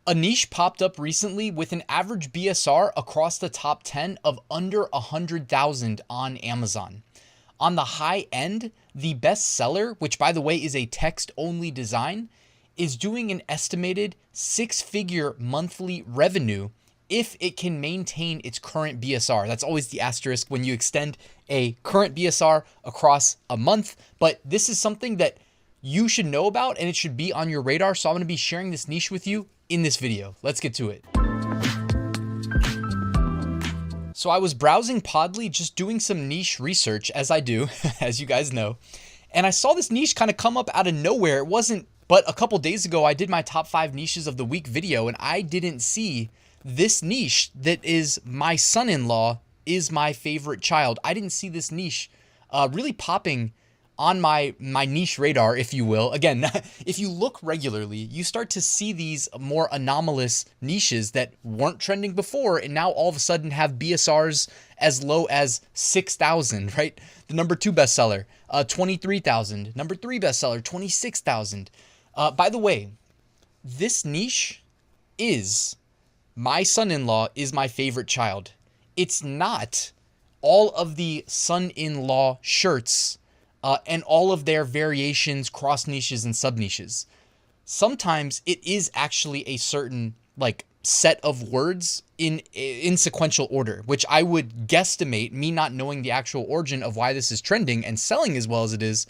A niche popped up recently with an average BSR across the top 10 of under 100,000 on Amazon. On the high end, the best seller, which by the way is a text only design, is doing an estimated 6-figure monthly revenue if it can maintain its current BSR. That's always the asterisk when you extend a current BSR across a month. But this is something that you should know about and it should be on your radar. So I'm going to be sharing this niche with you in this video. Let's get to it. So I was browsing Podly, just doing some niche research as I do, as you guys know. And I saw this niche kind of come up out of nowhere. It wasn't, but a couple days ago, I did my top 5 niches of the week video and I didn't see this niche that is my son-in-law is my favorite child. I didn't see this niche really popping on my niche radar, if you will. Again, if you look regularly, you start to see these more anomalous niches that weren't trending before and now all of a sudden have BSRs as low as 6,000, right? The number 2 bestseller, 23,000. Number 3 bestseller, 26,000. By the way, this niche is my son-in-law is my favorite child. It's not all of the son-in-law shirts and all of their variations, cross niches, and sub niches. Sometimes it is actually a certain like set of words in sequential order, which I would guesstimate, me not knowing the actual origin of why this is trending and selling as well as it is.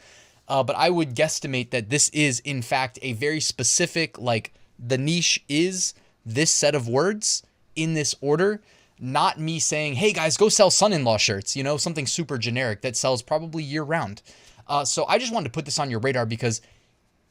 But I would guesstimate that this is in fact a very specific, like the niche is this set of words in this order. Not me saying, hey guys, go sell son-in-law shirts, you know, something super generic that sells probably year round. So I just wanted to put this on your radar because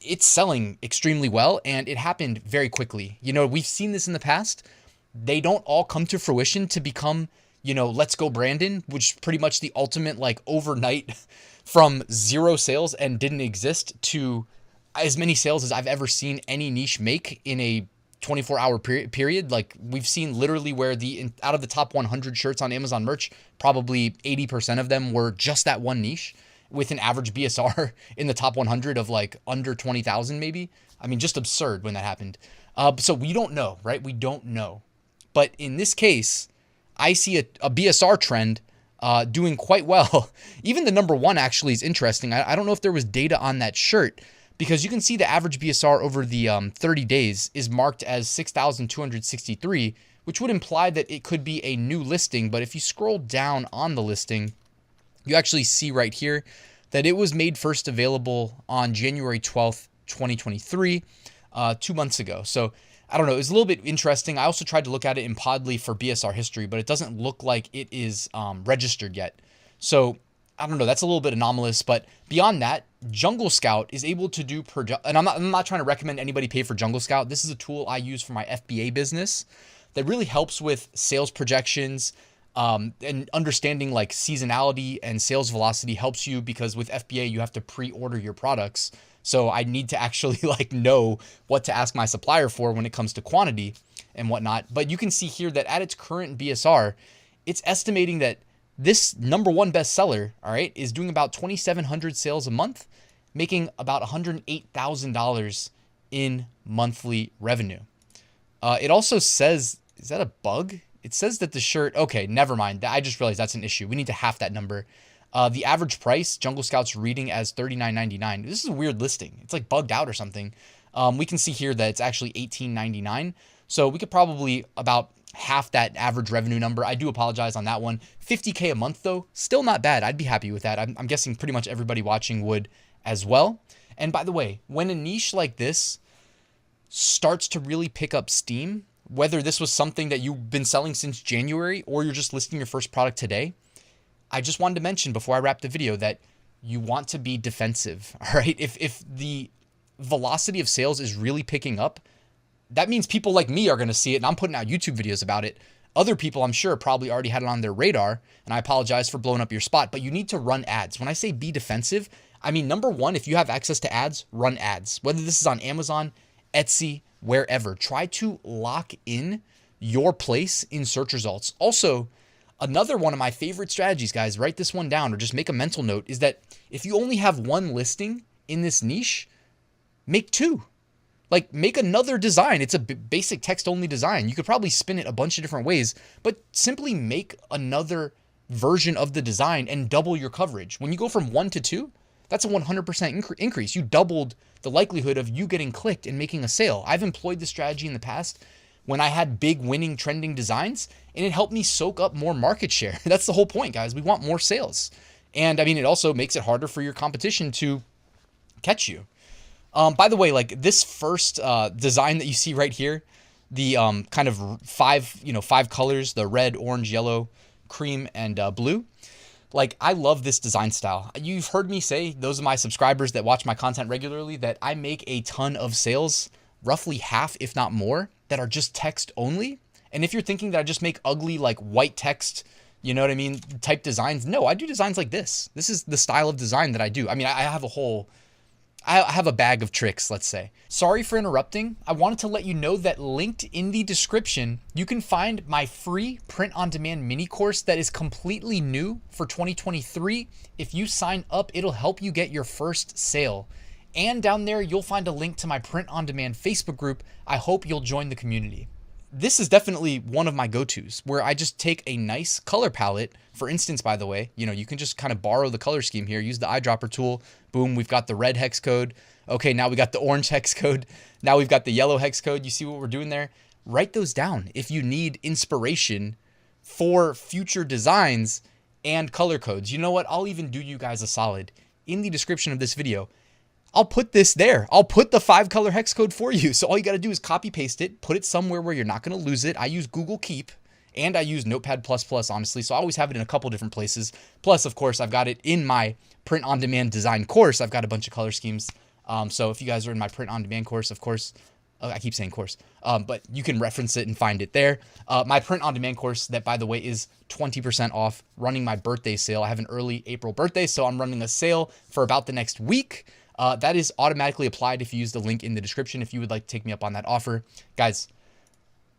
it's selling extremely well and it happened very quickly. You know, we've seen this in the past. They don't all come to fruition to become, you know, Let's Go Brandon, which is pretty much the ultimate like overnight from 0 sales and didn't exist to as many sales as I've ever seen any niche make in a 24-hour period. Like we've seen literally where out of the top 100 shirts on Amazon merch, probably 80% of them were just that one niche with an average BSR in the top 100 of like under 20,000 maybe. I mean, just absurd when that happened. So we don't know, right? We don't know. But in this case, I see a BSR trend doing quite well. Even the number 1 actually is interesting. I don't know if there was data on that shirt, because you can see the average BSR over the 30 days is marked as 6,263, which would imply that it could be a new listing. But if you scroll down on the listing, you actually see right here that it was made first available on January 12th, 2023, 2 months ago. So I don't know, it was a little bit interesting. I also tried to look at it in Podly for BSR history, but it doesn't look like it is registered yet. So I don't know, that's a little bit anomalous, but beyond that, Jungle Scout is able to do and I'm not trying to recommend anybody pay for Jungle Scout. This is a tool I use for my FBA business that really helps with sales projections, and understanding like seasonality and sales velocity helps you because with FBA, you have to pre-order your products. So I need to actually like know what to ask my supplier for when it comes to quantity and whatnot. But you can see here that at its current BSR, it's estimating that this number 1 bestseller, all right, is doing about 2,700 sales a month, making about $108,000 in monthly revenue. It also says, is that a bug? It says that the shirt, okay, never mind. I just realized that's an issue. We need to half that number. The average price, Jungle Scout's reading as $39.99. This is a weird listing. It's like bugged out or something. We can see here that it's actually $18.99. So we could probably about half that average revenue number. I do apologize on that one. $50K a month though, still not bad. I'd be happy with that. I'm guessing pretty much everybody watching would as well. And by the way, when a niche like this starts to really pick up steam, whether this was something that you've been selling since January or you're just listing your first product today, I just wanted to mention before I wrap the video that you want to be defensive, all right? If the velocity of sales is really picking up, that means people like me are going to see it, and I'm putting out YouTube videos about it. Other people, I'm sure, probably already had it on their radar, and I apologize for blowing up your spot, but you need to run ads. When I say be defensive, I mean, number 1, if you have access to ads, run ads. Whether this is on Amazon, Etsy, wherever, try to lock in your place in search results. Also, another one of my favorite strategies, guys, write this one down or just make a mental note, is that if you only have 1 listing in this niche, make 2. Like, make another design. It's a basic text-only design. You could probably spin it a bunch of different ways, but simply make another version of the design and double your coverage. When you go from 1 to 2, that's a 100% increase. You doubled the likelihood of you getting clicked and making a sale. I've employed this strategy in the past when I had big winning trending designs, and it helped me soak up more market share. That's the whole point, guys. We want more sales. And I mean, it also makes it harder for your competition to catch you. By the way, like this first design that you see right here, the kind of five colors, the red, orange, yellow, cream, and blue. Like, I love this design style. You've heard me say, those of my subscribers that watch my content regularly, that I make a ton of sales, roughly half, if not more, that are just text only. And if you're thinking that I just make ugly, like white text, you know what I mean, type designs, no, I do designs like this. This is the style of design that I do. I mean, I have a bag of tricks, let's say. Sorry for interrupting. I wanted to let you know that linked in the description, you can find my free print-on-demand mini course that is completely new for 2023. If you sign up, it'll help you get your first sale. And down there, you'll find a link to my print-on-demand Facebook group. I hope you'll join the community. This is definitely one of my go-tos, where I just take a nice color palette. For instance, by the way, you know, you can just kind of borrow the color scheme here, use the eyedropper tool. Boom, we've got the red hex code. Okay, now we got the orange hex code. Now we've got the yellow hex code. You see what we're doing there? Write those down if you need inspiration for future designs and color codes. You know what? I'll even do you guys a solid. In the description of this video, I'll put this there. I'll put the 5-color hex code for you. So all you got to do is copy paste it, put it somewhere where you're not going to lose it. I use Google Keep and I use Notepad++, honestly. So I always have it in a couple different places. Plus, of course, I've got it in my print on demand design course. I've got a bunch of color schemes. So if you guys are in my print on demand course, of course, I keep saying course, but you can reference it and find it there. My print on demand course, that by the way is 20% off, running my birthday sale. I have an early April birthday, so I'm running a sale for about the next week. That is automatically applied if you use the link in the description if you would like to take me up on that offer. Guys,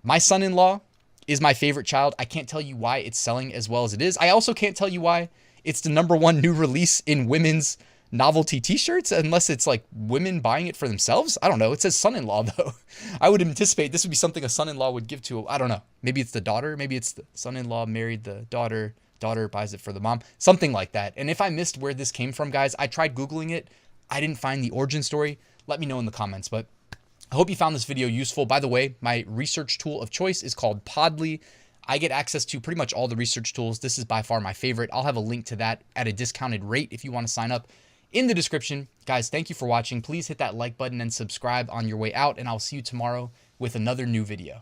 my son-in-law is my favorite child. I can't tell you why it's selling as well as it is. I also can't tell you why it's the #1 new release in women's novelty t-shirts, unless it's like women buying it for themselves. I don't know. It says son-in-law though. I would anticipate this would be something a son-in-law would give to, I don't know. Maybe it's the daughter. Maybe it's the son-in-law married the daughter. Daughter buys it for the mom. Something like that. And if I missed where this came from, guys, I tried Googling it. I didn't find the origin story. Let me know in the comments, but I hope you found this video useful. By the way, my research tool of choice is called Podly. I get access to pretty much all the research tools. This is by far my favorite. I'll have a link to that at a discounted rate if you want to sign up in the description. Guys, thank you for watching. Please hit that like button and subscribe on your way out, and I'll see you tomorrow with another new video.